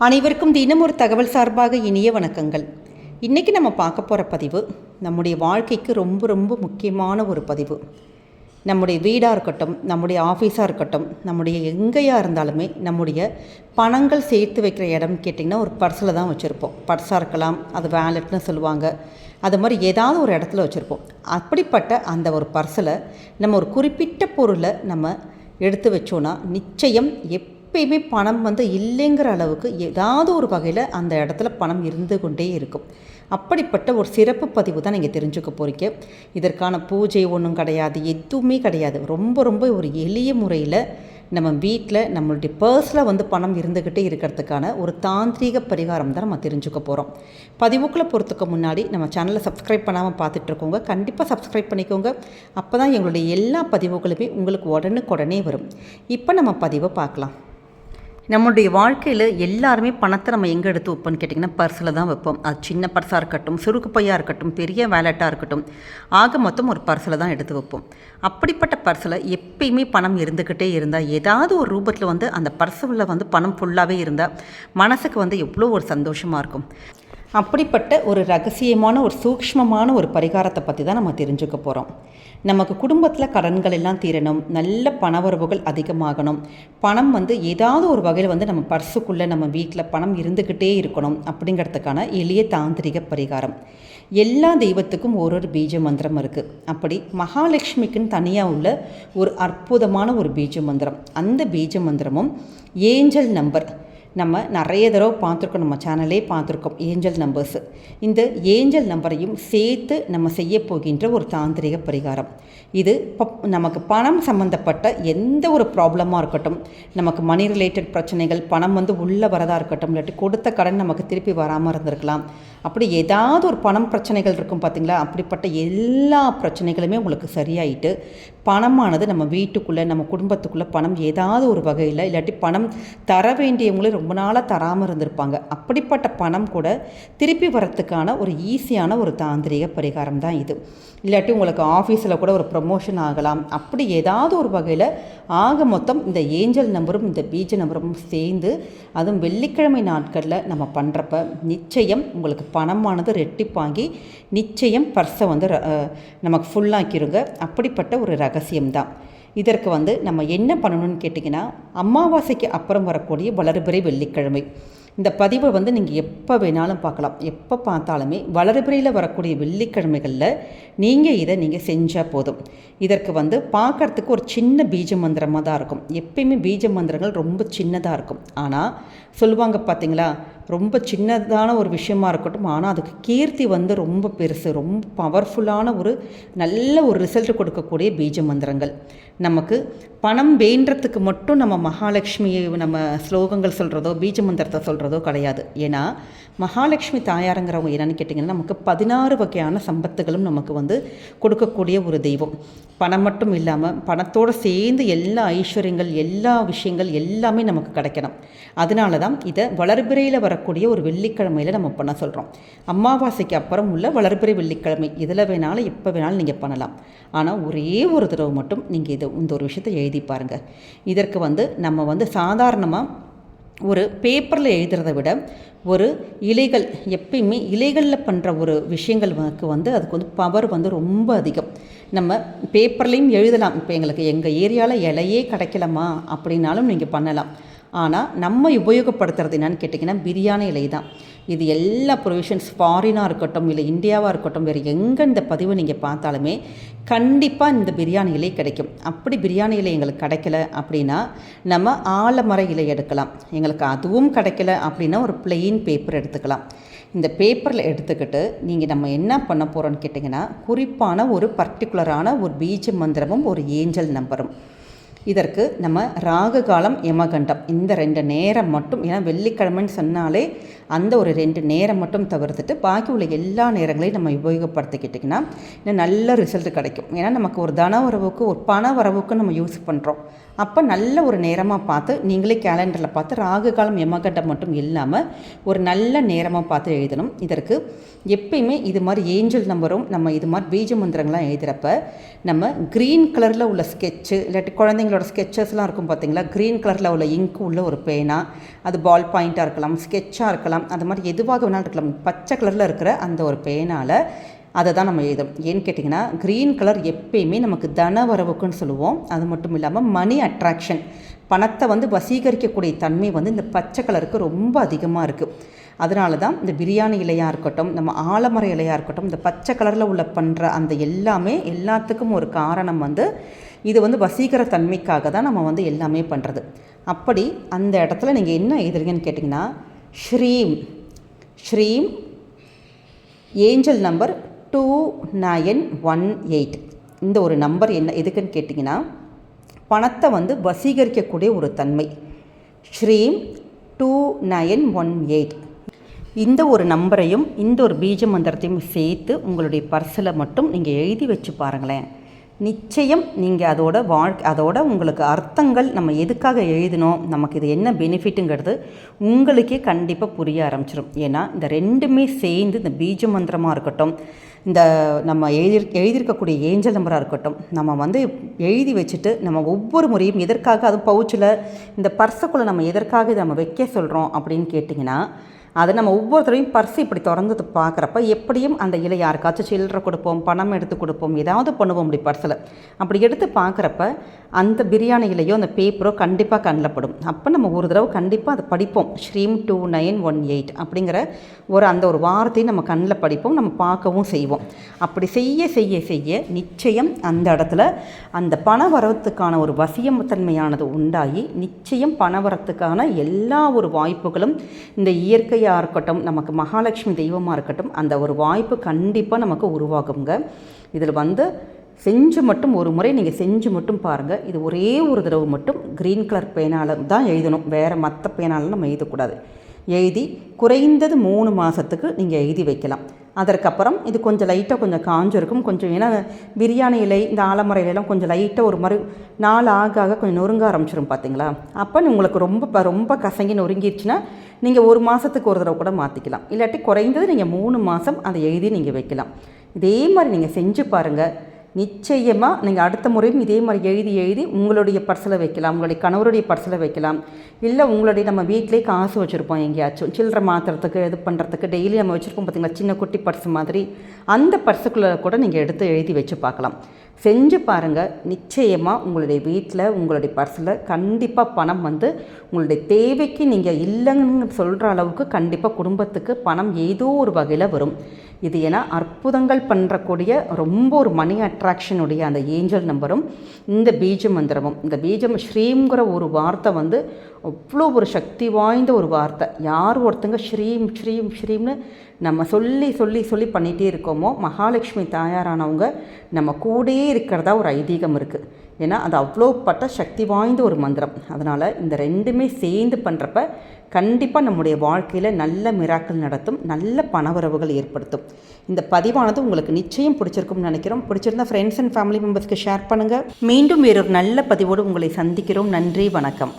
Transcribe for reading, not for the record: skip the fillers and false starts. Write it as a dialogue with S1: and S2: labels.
S1: அனைவருக்கும் தினம் ஒரு தகவல் சார்பாக இனிய வணக்கங்கள். இன்றைக்கி நம்ம பார்க்க போகிற பதிவு நம்முடைய வாழ்க்கைக்கு ரொம்ப ரொம்ப முக்கியமான ஒரு பதிவு. நம்முடைய வீடாக இருக்கட்டும், நம்முடைய ஆஃபீஸாக இருக்கட்டும், நம்முடைய எங்கேயாக இருந்தாலுமே நம்முடைய பணங்கள் சேர்த்து வைக்கிற இடம் கேட்டிங்கன்னா ஒரு பர்ஸில் தான் வச்சுருப்போம். பர்ஸாக இருக்கலாம், அது வேலெட்னு சொல்லுவாங்க. அது மாதிரி ஏதாவது ஒரு இடத்துல வச்சுருப்போம். அப்படிப்பட்ட அந்த ஒரு பர்ஸில் நம்ம ஒரு குறிப்பிட்ட பொருளை நம்ம எடுத்து வச்சோன்னா நிச்சயம் எப்பயுமே பணம் இல்லைங்கிற அளவுக்கு ஏதாவது ஒரு வகையில் அந்த இடத்துல பணம் இருந்து கொண்டே இருக்கும். அப்படிப்பட்ட ஒரு சிறப்பு பதிவு தான் நீங்கள் தெரிஞ்சுக்க போகிறீங்க. இதற்கான பூஜை ஒன்றும் கிடையாது, எதுவுமே கிடையாது. ரொம்ப ரொம்ப ஒரு எளிய முறையில் நம்ம வீட்டில் நம்மளுடைய பர்ஸில் பணம் இருந்துக்கிட்டே இருக்கிறதுக்கான ஒரு தாந்திரீக பரிகாரம் தான் நம்ம தெரிஞ்சுக்க போகிறோம். பதிவுக்குள்ளே போகிறதுக்கு முன்னாடி நம்ம சேனலை சப்ஸ்கிரைப் பண்ணாமல் பார்த்துட்ருக்கோங்க, கண்டிப்பாக சப்ஸ்கிரைப் பண்ணிக்கோங்க. அப்போ தான் எங்களுடைய எல்லா பதிவுகளுமே உங்களுக்கு உடனுக்குடனே வரும். இப்போ நம்ம பதிவை பார்க்கலாம். நம்மளுடைய வாழ்க்கையில் எல்லாருமே பணத்தை நம்ம எங்கே எடுத்து வைப்போம்னு கேட்டிங்கன்னா பர்ஸில் தான் வைப்போம். அது சின்ன பர்ஸாக இருக்கட்டும், சுருக்கு பையாக இருக்கட்டும், பெரிய வேலெட்டாக இருக்கட்டும், ஆக மொத்தம் ஒரு பர்ஸில் தான் எடுத்து வைப்போம். அப்படிப்பட்ட பர்ஸில் எப்பயுமே பணம் இருந்துக்கிட்டே இருந்தால், ஏதாவது ஒரு ரூபத்தில் அந்த பர்ஸில் பணம் ஃபுல்லாகவே இருந்தால் மனசுக்கு எவ்வளோ ஒரு சந்தோஷமாக இருக்கும். அப்படிப்பட்ட ஒரு ரகசியமான ஒரு சூக்ஷ்மமான ஒரு பரிகாரத்தை பற்றி தான் நம்ம தெரிஞ்சுக்க போகிறோம். நமக்கு குடும்பத்தில் கடன்கள் எல்லாம் தீரணும், நல்ல பணவரவுகள் அதிகமாகணும், பணம் ஏதாவது ஒரு வகையில் நம்ம பர்ஸுக்குள்ளே நம்ம வீட்டில் பணம் இருந்துக்கிட்டே இருக்கணும் அப்படிங்கிறதுக்கான எளிய தாந்திரிக பரிகாரம். எல்லா தெய்வத்துக்கும் ஒரு ஒரு பீஜ மந்திரம் இருக்குது. அப்படி மகாலட்சுமிக்குன்னு தனியாக உள்ள ஒரு அற்புதமான ஒரு பீஜ மந்திரம். அந்த பீஜ மந்திரமும் ஏஞ்சல் நம்பர் நம்ம நிறைய தடவை பார்த்துருக்கோம், நம்ம சேனலே பார்த்துருக்கோம் ஏஞ்சல் நம்பர்ஸு. இந்த ஏஞ்சல் நம்பரையும் சேர்த்து நம்ம செய்ய போகின்ற ஒரு தாந்திரிக பரிகாரம். இது நமக்கு பணம் சம்மந்தப்பட்ட எந்த ஒரு ப்ராப்ளமாக இருக்கட்டும், நமக்கு மணி ரிலேட்டட் பிரச்சனைகள், பணம் உள்ளே வரதாக இருக்கட்டும், இல்லாட்டி கொடுத்த கடன் நமக்கு திருப்பி வராமல் இருந்திருக்கலாம், அப்படி ஏதாவது ஒரு பணம் பிரச்சனைகள் இருக்கும் பார்த்திங்களா, அப்படிப்பட்ட எல்லா பிரச்சனைகளுமே உங்களுக்கு சரியாயிட்டு பணமானது நம்ம வீட்டுக்குள்ளே நம்ம குடும்பத்துக்குள்ளே பணம் ஏதாவது ஒரு வகையில், இல்லாட்டி பணம் தர வேண்டியவங்களே ரொம்ப நாளாக தராமல் இருந்திருப்பாங்க, அப்படிப்பட்ட பணம் கூட திருப்பி வரத்துக்கான ஒரு ஈஸியான ஒரு தாந்திரிக பரிகாரம் தான் இது. இல்லாட்டி உங்களுக்கு ஆஃபீஸில் கூட ஒரு ப்ரமோஷன் ஆகலாம். அப்படி ஏதாவது ஒரு வகையில் ஆக மொத்தம் இந்த ஏஞ்சல் நம்பரும் இந்த பீஜ நம்பரும் சேர்ந்து, அதுவும் வெள்ளிக்கிழமை நாட்களில் நம்ம பண்ணுறப்ப நிச்சயம் உங்களுக்கு பணமானது ரெட்டிப்பாங்கி நிச்சயம் பர்ஸை நமக்கு ஃபுல்லாக்கிருங்க. அப்படிப்பட்ட ஒரு ரகசியம்தான். இதற்கு நம்ம என்ன பண்ணணும்னு கேட்டிங்கன்னா, அமாவாசைக்கு அப்புறம் வரக்கூடிய வளர்பிறை வெள்ளிக்கிழமை இந்த பதிவை நீங்கள் எப்போ வேணாலும் பார்க்கலாம். எப்போ பார்த்தாலுமே வளர்பிறையில் வரக்கூடிய வெள்ளிக்கிழமைகளில் நீங்கள் செஞ்சால் போதும். இதற்கு பார்க்குறதுக்கு ஒரு சின்ன பீஜ மந்திரமாக தான் இருக்கும். எப்பயுமே பீஜ மந்திரங்கள் ரொம்ப சின்னதாக இருக்கும். ஆனால் சொல்லுவாங்க பார்த்தீங்களா, ரொம்ப சின்னதான ஒரு விஷயமா இருக்கட்டும், ஆனால் அதுக்கு கீர்த்தி ரொம்ப பெருசு, ரொம்ப பவர்ஃபுல்லான ஒரு நல்ல ஒரு ரிசல்ட் கொடுக்கக்கூடிய பீஜ மந்திரங்கள். நமக்கு பணம் வேண்டத்துக்கு மட்டும் நம்ம மகாலட்சுமியை நம்ம ஸ்லோகங்கள் சொல்கிறதோ பீஜ மந்திரத்தை சொல்கிறதோ கிடையாது. ஏன்னா மகாலட்சுமி தாயாருங்கிறவங்க என்னென்னு கேட்டிங்கன்னா, நமக்கு 16 வகையான சம்பத்துகளும் நமக்கு கொடுக்கக்கூடிய ஒரு தெய்வம். பணம் மட்டும் இல்லாமல் பணத்தோடு சேர்ந்து எல்லா ஐஸ்வர்யங்கள், எல்லா விஷயங்கள் எல்லாமே நமக்கு கிடைக்கணும். அதனால தான் இதை வளர்பிறையில் வரக்கூடிய ஒரு வெள்ளிக்கிழமையில் நம்ம பண்ண சொல்கிறோம். அமாவாசைக்கு அப்புறம் உள்ள வளர்பிறை வெள்ளிக்கிழமை இதில் வேணாலும் எப்போ வேணாலும் நீங்கள் பண்ணலாம். ஆனால் ஒரே ஒரு தடவை மட்டும் நீங்கள் இந்த ஒரு விஷயத்தை எழுதி பாருங்கள். இதற்கு நம்ம சாதாரணமாக ஒரு பேப்பரில் எழுதுறதை விட ஒரு இலைகள், எப்பயுமே இலைகளில் பண்ணுற ஒரு விஷயங்களுக்கு அதுக்கு பவர் ரொம்ப அதிகம். நம்ம பேப்பர்லேயும் எழுதலாம். இப்போ எங்களுக்கு எங்கள் ஏரியாவில் இலையே கிடைக்கலமா அப்படின்னாலும் நீங்கள் பண்ணலாம். ஆனால் நம்ம உபயோகப்படுத்துறது என்னன்னு கேட்டிங்கன்னா பிரியாணி இலை தான். இது எல்லா ப்ரொவிஷன்ஸ் ஃபாரினாக இருக்கட்டும் இல்லை இந்தியாவாக இருக்கட்டும், வேறு எங்கே இந்த பதிவு நீங்கள் பார்த்தாலுமே கண்டிப்பாக இந்த பிரியாணி இலை கிடைக்கும். அப்படி பிரியாணி இலை எங்களுக்கு கிடைக்கல அப்படின்னா நம்ம ஆலமர இலை எடுக்கலாம். எங்களுக்கு அதுவும் கிடைக்கல அப்படின்னா ஒரு பிளெயின் பேப்பர் எடுத்துக்கலாம். இந்த பேப்பரில் எடுத்துக்கிட்டு நம்ம என்ன பண்ண போகிறோன்னு கேட்டிங்கன்னா, குறிப்பான ஒரு பர்டிகுலரான ஒரு பீஜ மந்திரமும் ஒரு ஏஞ்சல் நம்பரும். இதற்கு நம்ம ராகு காலம், யமகண்டம் இந்த 2 நேரம் மட்டும், ஏன்னா வெள்ளிக்கிழமைன்னு சொன்னாலே அந்த ஒரு 2 நேரம் மட்டும் தவிர்த்துட்டு பாக்கி உள்ள எல்லா நேரங்களையும் நம்ம உபயோகப்படுத்திக்கிட்டிங்கன்னா இன்னும் நல்ல ரிசல்ட் கிடைக்கும். ஏன்னா நமக்கு ஒரு தன வரவுக்கு ஒரு பண வரவுக்கு நம்ம யூஸ் பண்ணுறோம். அப்போ நல்ல ஒரு நேரமாக பார்த்து நீங்களே கேலண்டரில் பார்த்து ராகு காலம் யமகண்டம் மட்டும் இல்லாமல் ஒரு நல்ல நேரமாக பார்த்து எழுதணும். இதற்கு எப்பயுமே இது மாதிரி ஏஞ்சல் நம்பரும் நம்ம இது மாதிரி பீஜ மந்திரங்கள்லாம் எழுதுகிறப்ப நம்ம க்ரீன் கலரில் உள்ள ஸ்கெட்சு இல்லாட்டி குழந்தைங்களோட ஸ்கெச்சஸ்லாம் இருக்கும் பார்த்திங்களா, க்ரீன் கலரில் உள்ள இங்கு உள்ள ஒரு பேனா, அது பால் பாயிண்ட்டாக இருக்கலாம், ஸ்கெட்சாக இருக்கலாம், அது மாதிரி எதுவாக வேணாலும் இருக்கலாம். பச்சை கலரில் இருக்கிற அந்த ஒரு பேனால் அதை தான் நம்ம எழுதணும். ஏன்னு கேட்டிங்கன்னா க்ரீன் கலர் எப்பயுமே நமக்கு தன வரவுக்குன்னு சொல்லுவோம். அது மட்டும் இல்லாமல் மணி அட்ராக்ஷன், பணத்தை வசீகரிக்கக்கூடிய தன்மை இந்த பச்சை கலருக்கு ரொம்ப அதிகமாக இருக்குது. அதனால தான் இந்த பிரியாணி இலையாக இருக்கட்டும், நம்ம ஆலமர இலையாக இருக்கட்டும், இந்த பச்சை கலரில் உள்ள பண்ணுற அந்த எல்லாத்துக்கும் ஒரு காரணம் இது வசீகர தன்மைக்காக தான் நம்ம எல்லாமே பண்ணுறது. அப்படி அந்த இடத்துல நீங்கள் என்ன எழுதுறீங்கன்னு கேட்டிங்கன்னா ஸ்ரீம் ஸ்ரீம் ஏஞ்சல் நம்பர் 2918. இந்த ஒரு நம்பர் என்ன எதுக்குன்னு கேட்டிங்கன்னா பணத்தை வசீகரிக்கக்கூடிய ஒரு தன்மை. ஸ்ரீம் 2918. இந்த ஒரு நம்பரையும் இந்த ஒரு பீஜ மந்திரத்தையும் சேர்த்து உங்களுடைய பர்ஸில் மட்டும் நீங்கள் எழுதி வச்சு பாருங்களேன். நிச்சயம் நீங்கள் அதோட உங்களுக்கு அர்த்தங்கள் நம்ம எதுக்காக எழுதினோம், நமக்கு இது என்ன பெனிஃபிட்டுங்கிறது உங்களுக்கே கண்டிப்பாக புரிய ஆரம்பிச்சிடும். ஏன்னா இந்த ரெண்டுமே சேர்ந்து இந்த பீஜ மந்திரமாக இருக்கட்டும், இந்த நம்ம எழுதியிருக்கக்கூடிய ஏஞ்சல் நம்பராக இருக்கட்டும், நம்ம எழுதி வச்சுட்டு நம்ம ஒவ்வொரு முறையும் எதற்காக, அதுவும் பவுச்சில் இந்த பர்ஸுக்குள்ளே நம்ம எதற்காக இதை நம்ம வைக்க சொல்கிறோம் அப்படின்னு கேட்டிங்கன்னா, அதை நம்ம ஒவ்வொருத்தரையும் பர்ஸ் இப்படி திறந்து பார்க்குறப்ப எப்படியும் அந்த இலை யாருக்காச்சும் சில்லறை கொடுப்போம், பணம் எடுத்து கொடுப்போம், ஏதாவது பண்ணுவோம் அப்படி பர்ஸில். அப்படி எடுத்து பார்க்குறப்ப அந்த பிரியாணி இலையோ அந்த பேப்பரோ கண்டிப்பாக கண்ணில் படும். அப்போ நம்ம ஒரு தடவை கண்டிப்பாக அதை படிப்போம். ஸ்ரீம் 2918 அப்படிங்கிற அந்த ஒரு வார்த்தையை நம்ம கண்ணில் படிப்போம், நம்ம பார்க்கவும் செய்வோம். அப்படி செய்ய செய்ய செய்ய நிச்சயம் அந்த இடத்துல அந்த பண வரத்துக்கான ஒரு வசியத்தன்மையானது உண்டாகி நிச்சயம் பண வரத்துக்கான எல்லா ஒரு வாய்ப்புகளும் இந்த இயற்கையாக இருக்கட்டும், நமக்கு மகாலட்சுமி தெய்வமாக இருக்கட்டும், அந்த ஒரு வாய்ப்பு கண்டிப்பாக நமக்கு உருவாகுங்க. இதில் செஞ்சு மட்டும் ஒரு முறை நீங்கள் செஞ்சு மட்டும் பாருங்கள். இது ஒரே ஒரு தடவை மட்டும் க்ரீன் கலர் பேனால் தான் எழுதணும், வேறு மற்ற பேனாலும் நம்ம எழுதக்கூடாது. எழுதி குறைந்தது 3 மாதத்துக்கு நீங்கள் எழுதி வைக்கலாம். அதற்கப்புறம் இது கொஞ்சம் லைட்டாக கொஞ்சம் காஞ்சிருக்கும் கொஞ்சம். ஏன்னா பிரியாணி இலை இந்த ஆலமர இலையெல்லாம் கொஞ்சம் லைட்டாக ஒரு மாதிரி நாள் ஆக கொஞ்சம் நொறுங்க ஆரம்பிச்சிடும் பார்த்தீங்களா. அப்போ உங்களுக்கு ரொம்ப கசங்கி நொறுங்கிடுச்சுன்னா நீங்கள் 1 மாதத்துக்கு ஒரு தடவை கூட மாற்றிக்கலாம். இல்லாட்டி குறைந்தது நீங்கள் 3 மாதம் அதை எழுதி நீங்கள் வைக்கலாம். இதே மாதிரி நீங்கள் செஞ்சு பாருங்கள். நிச்சயமாக நீங்கள் அடுத்த முறையும் இதே மாதிரி எழுதி உங்களுடைய பர்ஸில் வைக்கலாம், உங்களுடைய கணவருடைய பர்ஸில் வைக்கலாம். இல்லை உங்களுடைய நம்ம வீட்டிலே காசு வச்சுருப்போம், எங்கேயாச்சும் சில்லறை மாற்றுறதுக்கு இது பண்ணுறதுக்கு டெய்லி நம்ம வச்சுருப்போம் பார்த்திங்களா, சின்ன குட்டி பர்ஸ் மாதிரி, அந்த பர்ஸுக்குள்ளே கூட நீங்கள் எடுத்து எழுதி வச்சு பார்க்கலாம். செஞ்சு பாருங்கள். நிச்சயமாக உங்களுடைய வீட்டில் உங்களுடைய பர்ஸில் கண்டிப்பாக பணம் உங்களுடைய தேவைக்கு நீங்கள் இல்லைன்னு சொல்கிற அளவுக்கு கண்டிப்பாக குடும்பத்துக்கு பணம் ஏதோ ஒரு வகையில் வரும். இது ஏன்னா அற்புதங்கள் பண்ணுறக்கூடிய ரொம்ப ஒரு மணி அட்ராக்ஷனுடைய அந்த ஏஞ்சல் நம்பரும் இந்த பீஜ மந்திரமும், இந்த பீஜம் ஸ்ரீங்கிற ஒரு வார்த்தை அவ்வளோ ஒரு சக்தி வாய்ந்த ஒரு வார்த்தை. யார் ஒருத்தங்க ஸ்ரீம் ஸ்ரீம் ஸ்ரீம்னு நம்ம சொல்லி பண்ணிகிட்டே இருக்கோமோ, மகாலட்சுமி தாயாரானவங்க நம்ம கூடயே இருக்கிறதா ஒரு ஐதீகம் இருக்குது. ஏன்னா அது அவ்வளோப்பட்ட சக்தி வாய்ந்த ஒரு மந்திரம். அதனால் இந்த ரெண்டுமே சேர்ந்து பண்ணுறப்ப கண்டிப்பாக நம்முடைய வாழ்க்கையில் நல்ல மிராக்கள் நடத்தும், நல்ல பணவரவுகள் ஏற்படுத்தும். இந்த பதிவானது உங்களுக்கு நிச்சயம் பிடிச்சிருக்கும்னு நினைக்கிறோம். பிடிச்சிருந்தா ஃப்ரெண்ட்ஸ் அண்ட் ஃபேமிலி மெம்பர்ஸ்க்கு ஷேர் பண்ணுங்கள். மீண்டும் வேறொரு நல்ல பதிவோடு உங்களை சந்திக்கிறோம். நன்றி, வணக்கம்.